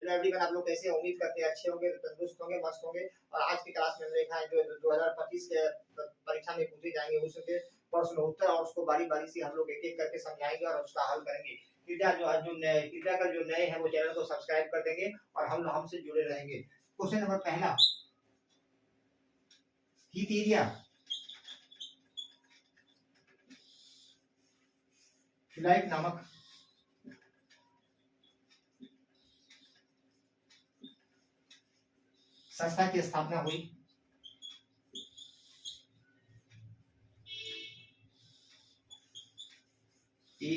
Hello everyone, आप लोग कैसे? उम्मीद करते हैं अच्छे होंगे, तंदुरुस्त होंगे, मस्त होंगे। और आज की क्लास में हमने देखा है जो 2025 के परीक्षा में पूछे जाएंगे उसके प्रश्न उत्तर, और उसको बारी बारी से हम लोग एक एक करके समझाएंगे और उसका हल करेंगे। कृपया कर जो नए हैं वो चैनल को सब्सक्राइब कर देंगे और हम हमसे जुड़े रहेंगे। क्वेश्चन नंबर पहला, हीट एरिया फिलाइट नामक संस्था की स्थापना हुई। ए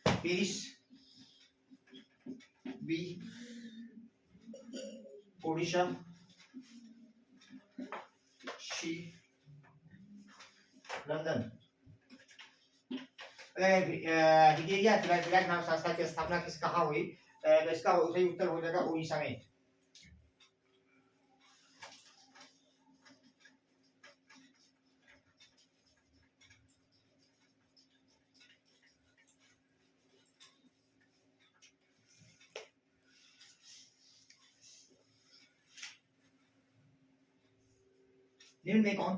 पेरिस, बी ओडिशा, सी लंदन। हिटेरिया फिलाइट नामक संस्था की स्थापना कहाँ हुई? तो इसका सही उत्तर हो जाएगा उड़ीसा में। निम्न में कौन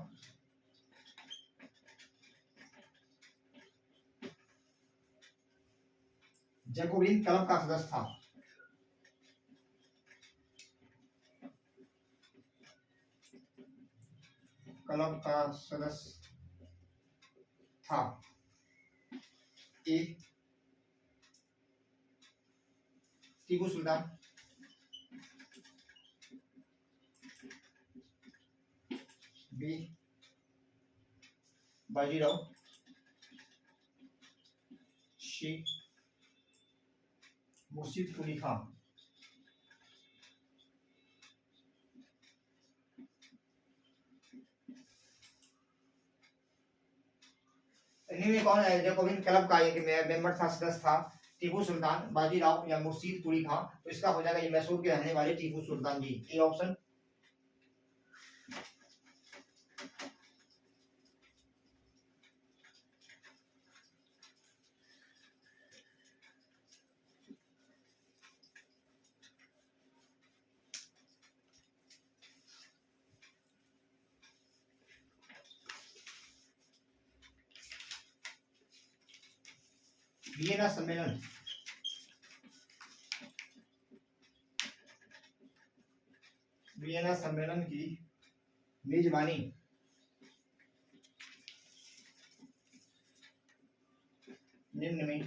जैकोबिन क्लब का सदस्य था? क्लब का सदस्य था। ए टीपू सुल्तान, बी बाजीराव, सी मुर्शिद कुली खान। इनमें कौन है जैकोबिन क्लब का एक मेंबर था, सदस्य था? टीपू सुल्तान, बाजीराव या मुर्शिद कुली खान। तो इसका हो जाएगा ये मैसूर के रहने वाले Tipu Sultan ji. A option. Vienna सम्मेलन वियना सम्मेलन की मेजबानी निम्न में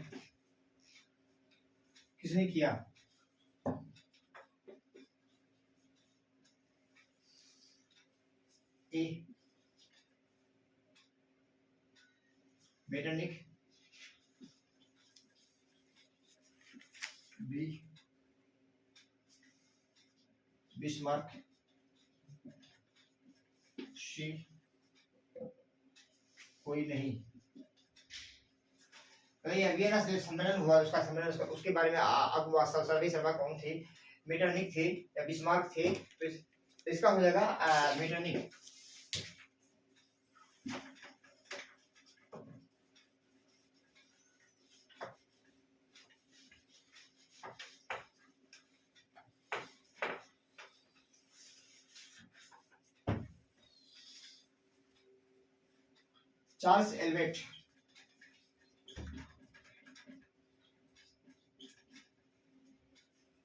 किसने किया? A Metternich, B Bismarck, C कोई नहीं। वियना से सम्मेलन हुआ, उसका सम्मेलन उसके बारे में अगुवा सर्वे सर्वा कौन थे? मेटरनिख थे या बिस्मार्क थे? तो इसका हो जाएगा मेटरनिख। चार्ल्स एल्वेट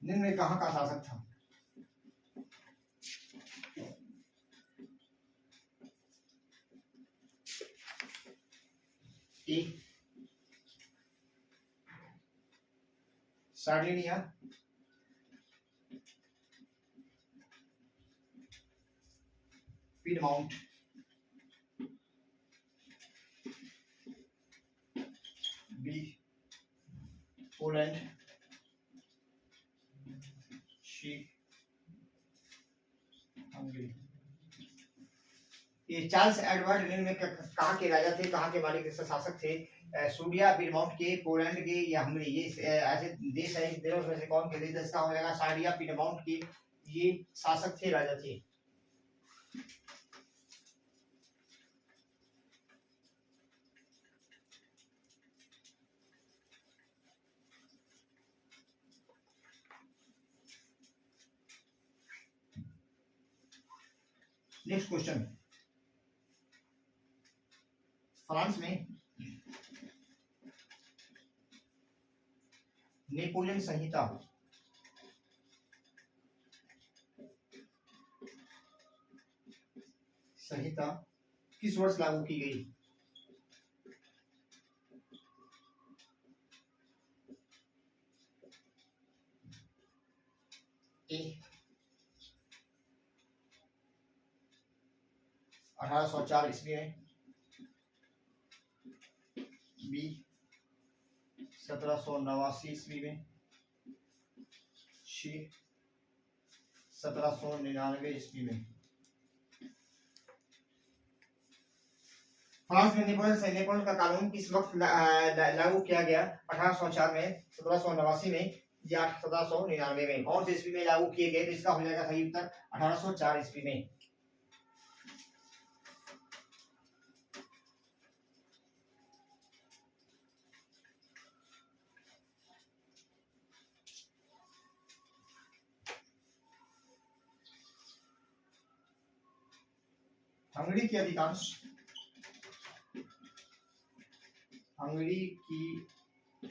निम्न में कहाँ का शासक था? ए सार्डिनिया, पीडमाउंट, बी पोलैंड, सी हंगरी। ये चार्ल्स एडवर्ड निम्न में कहाँ के राजा थे, कहाँ के मालिक शासक थे? सूडिया, पीडमाउंट के, पोलैंड के या हंगरी? ये ऐसे देश है, इन देशों में से कौन के थे? इसका हो जाएगा साडिया, पीडमाउंट के ये शासक थे, राजा थे। नेक्स्ट क्वेश्चन, फ्रांस में नेपोलियन संहिता किस वर्ष लागू की गई? ए 1804 ईस्वी में, बी 1789 ईस्वी में, सी 1799 ईस्वी में। फ्रांस में नेपोलियन का कानून किस वक्त लागू किया गया? 1804 में, 1789 में या 1799 में? कौन से ईस्वी में लागू किए गए? तो इसका हो जाएगा सही उत्तर 1804 ईस्वी में। हंगरी की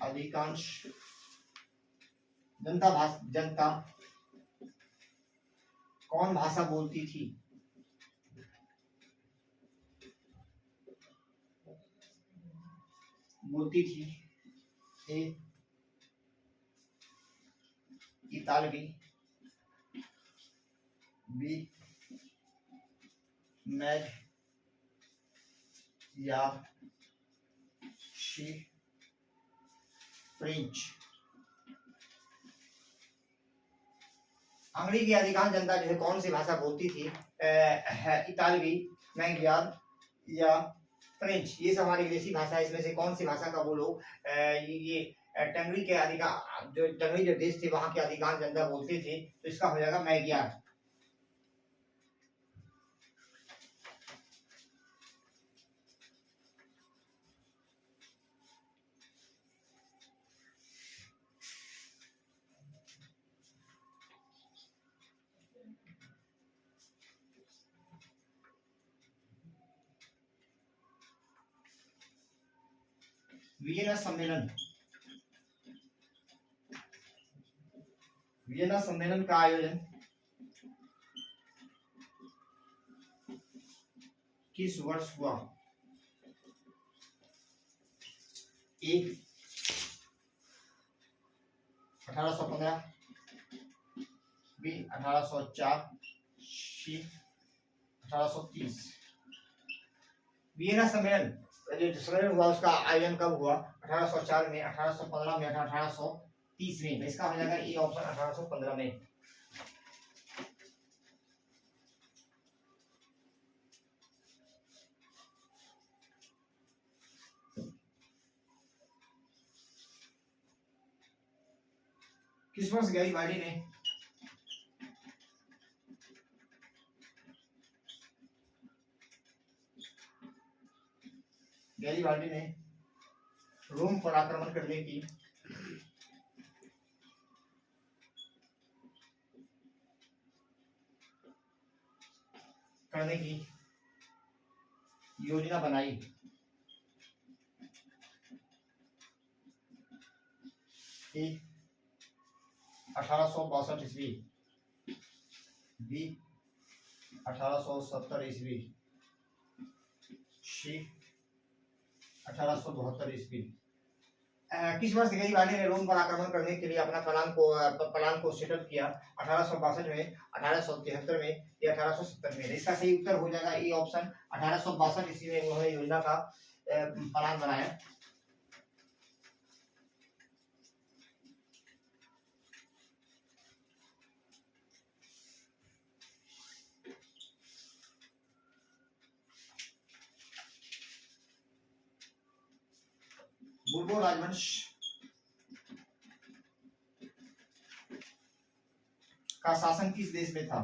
अधिकांश जनता कौन भाषा बोलती थी? ए इतालवी, बी मैड या सी फ्रेंच। हंगरी की अधिकांश जनता जो है कौन सी भाषा बोलती थी? इतालवी, मैग्यार या फ्रेंच। ये सब हमारी विदेशी भाषा है। इसमें से कौन सी भाषा का वो लोग ये टंगरी के टंगरी जो देश थे वहां के अधिकांश जनता बोलते थे? तो इसका हो जाएगा मैग्यार। वियना सम्मेलन का आयोजन किस वर्ष हुआ? ए 1815, बी 1804, सी 1830। वियना सम्मेलन जो सम्मेलन हुआ उसका आयोजन कब हुआ? 1804 में, 1815 में, 1830 में। इसका हो जाएगा ए ऑप्शन 1815 में। किस वर्ष गैरीबाल्डी ने रोम पर आक्रमण करने की योजना बनाई? ए 1862 ईस्वी, बी 1870 ईस्वी, सी 1872 ईस्वी। किस वर्ष गैरीबाल्डी ने रोम पर आक्रमण करने के लिए अपना प्लान को सेटअप किया? 1862 में, 1873 में या 1870 में? इसका सही उत्तर हो जाएगा ए ऑप्शन 1862 ईस्वी में उन्होंने योजना का प्लान बनाया। बुर्बो राजवंश का शासन किस देश में था?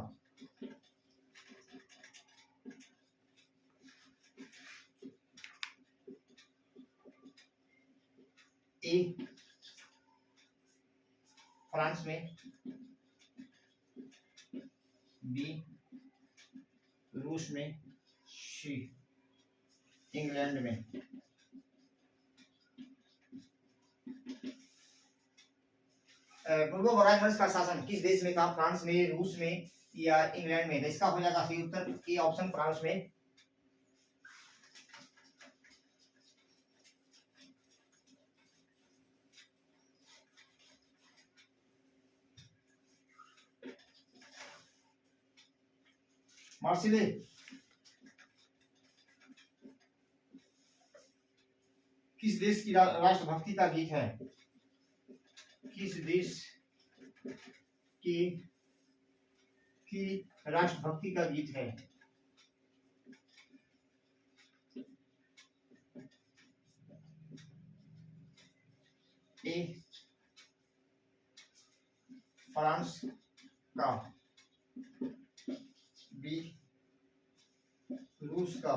ए फ्रांस में, बी रूस में, शी इंग्लैंड में। पूर्व वराइमर्स का शासन किस देश में था? फ्रांस में, रूस में या इंग्लैंड में? इसका हो जाएगा सही उत्तर ए ऑप्शन फ्रांस में। मार्सिले किस देश की राष्ट्रभक्ति का गीत है? किस देश की राष्ट्रभक्ति का गीत है? ए फ्रांस का, बी रूस का,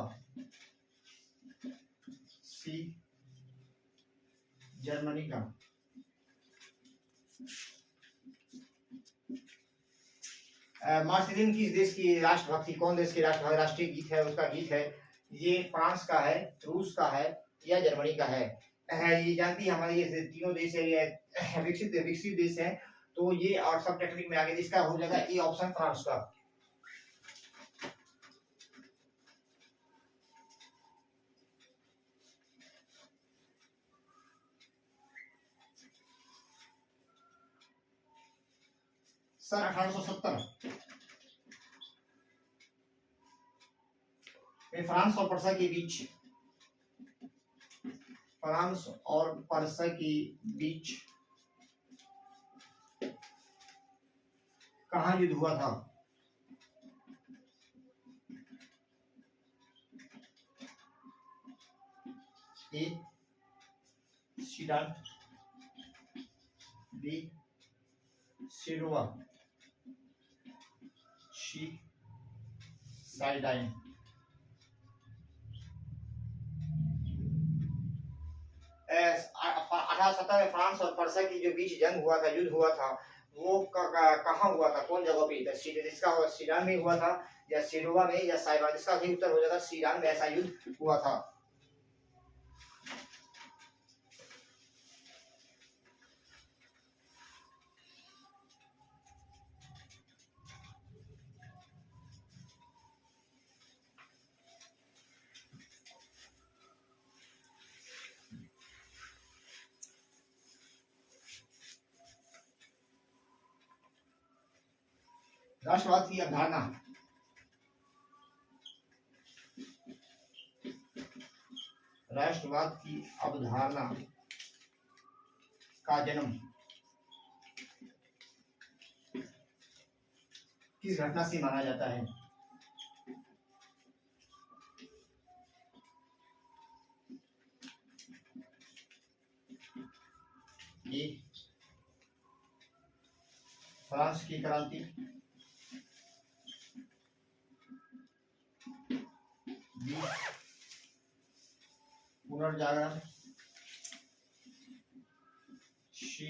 सी जर्मनी का। मार्सिलिन किस देश की राष्ट्रभक्ति, कौन देश की राष्ट्रीय गीत है, उसका गीत है? ये फ्रांस का है, रूस का है या जर्मनी का है? ये जानती है हमारे ये तीनों देश है, ये विकसित देश है। तो ये और सब टेक्निक में आगे इसका हो जाएगा ए ऑप्शन फ्रांस का। सन 1870 में फ्रांस और पर्सा के बीच, फ्रांस और पर्सा के बीच कहाँ युद्ध हुआ था? ए सीडान, बी सिरोवा, सी साइडाइन। 1870 में फ्रांस और पर्सा की जो बीच जंग हुआ था, युद्ध हुआ था, वो कहाँ हुआ था, कौन जगह पे? इसका सीडान में हुआ था या सिरोवा में या साइबान? इसका सही उत्तर हो जाएगा सीडान में ऐसा युद्ध हुआ था। राष्ट्रवाद की अवधारणा, राष्ट्रवाद की अवधारणा का जन्म किस घटना से माना जाता है? ए फ्रांस की क्रांति, बी पुनर्जागरण, सी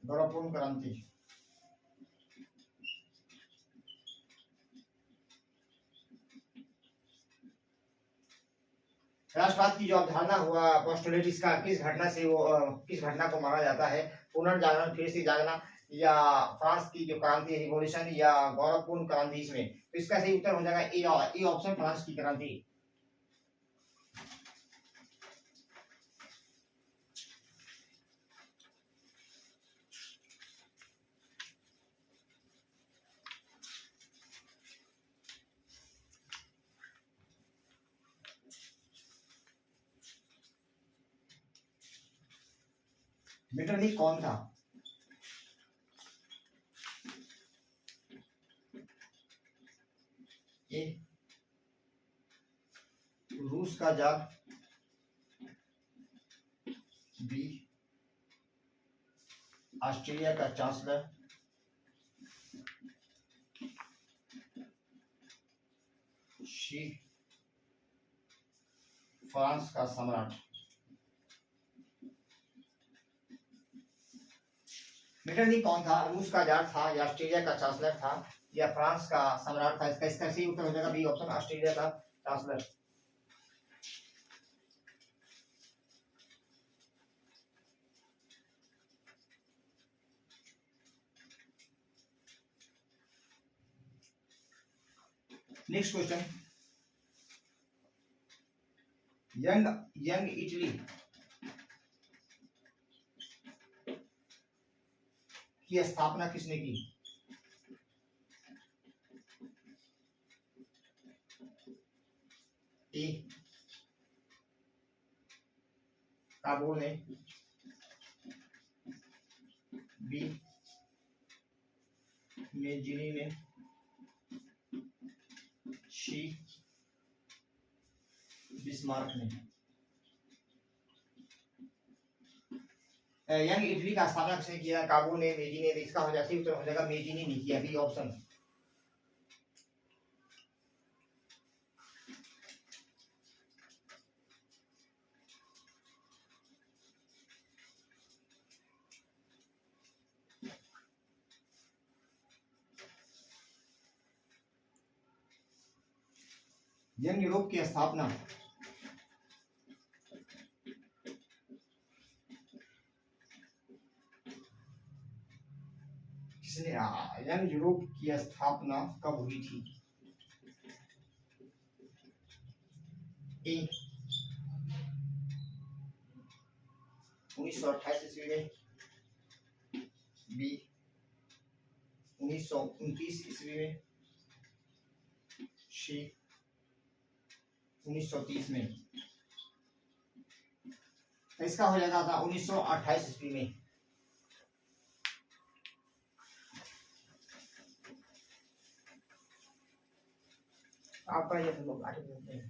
गौरवपूर्ण क्रांति। राष्ट्रवाद की जो अवधारणा हुआ पोस्टुलेट, इसका किस घटना से वो किस घटना को माना जाता है? पुनर्जागरण, फिर से जागना, या फ्रांस की जो क्रांति रिवॉल्यूशन, या गौरवपूर्ण क्रांति? इसमें तो इसका सही उत्तर हो जाएगा ए ऑप्शन फ्रांस की क्रांति। मेटरनिक कौन था? ए रूस का जार, बी ऑस्ट्रेलिया का चांसलर, सी फ्रांस का सम्राट। मेटरनिक कौन था? रूस का जार था या ऑस्ट्रेलिया का चांसलर था या फ्रांस का सम्राट था? इसका सही उत्तर हो जाएगा बी ऑप्शन, ऑस्ट्रेलिया का chancellor. Next question, young Italy की स्थापना किसने की? ए काबूल ने, बी मेजिनी ने, सी बिस्मार्क ने। यंग इटली का स्थापना किसने किया? काबूल ने, मेजिनी ने। इसका हो जाता है उत्तर हो जाएगा मेजिनी ने किया, बी ऑप्शन। यंग यूरोप की स्थापना किसने, यंग यूरोप की स्थापना कब हुई थी? ए 1928 ईस्वी में, बी 1929 ईस्वी में, सी 1930 में। इसका हो जाता था 1928 ईस्वी में। आपका ये तो लोग 8 हैं।